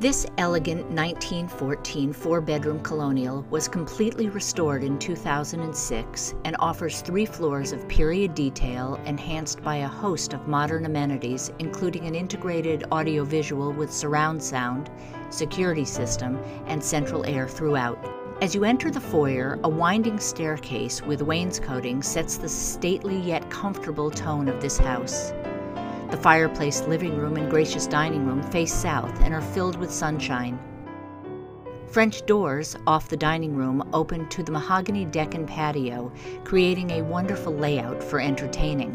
This elegant 1914 four-bedroom colonial was completely restored in 2006 and offers 3 floors of period detail enhanced by a host of modern amenities, including an integrated audiovisual with surround sound, security system, and central air throughout. As you enter the foyer, a winding staircase with wainscoting sets the stately yet comfortable tone of this house. The fireplace, living room, and gracious dining room face south and are filled with sunshine. French doors off the dining room open to the mahogany deck and patio, creating a wonderful layout for entertaining.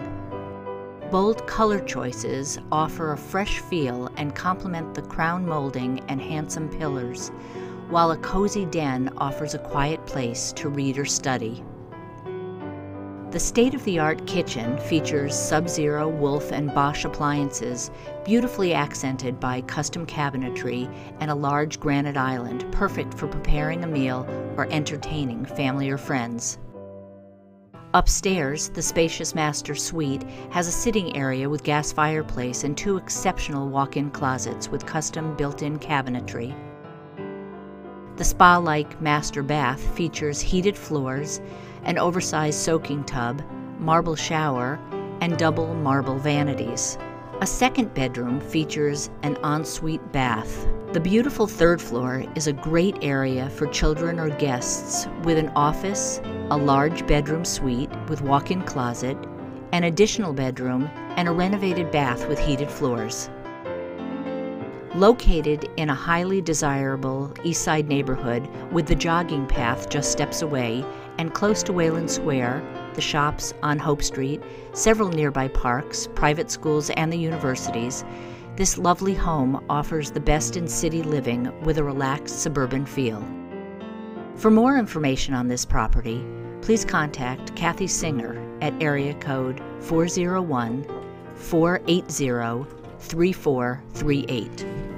Bold color choices offer a fresh feel and complement the crown molding and handsome pillars, while a cozy den offers a quiet place to read or study. The state-of-the-art kitchen features Sub-Zero, Wolf, and Bosch appliances, beautifully accented by custom cabinetry and a large granite island, perfect for preparing a meal or entertaining family or friends. Upstairs, the spacious master suite has a sitting area with gas fireplace and 2 exceptional walk-in closets with custom built-in cabinetry. The spa-like master bath features heated floors, an oversized soaking tub, marble shower, and double marble vanities. A second bedroom features an ensuite bath. The beautiful 3rd floor is a great area for children or guests with an office, a large bedroom suite with walk-in closet, an additional bedroom, and a renovated bath with heated floors. Located in a highly desirable East Side neighborhood with the jogging path just steps away and close to Wayland Square, the shops on Hope Street, several nearby parks, private schools, and the universities, this lovely home offers the best in city living with a relaxed suburban feel. For more information on this property, please contact Kathy Singer at area code 401-480-3438.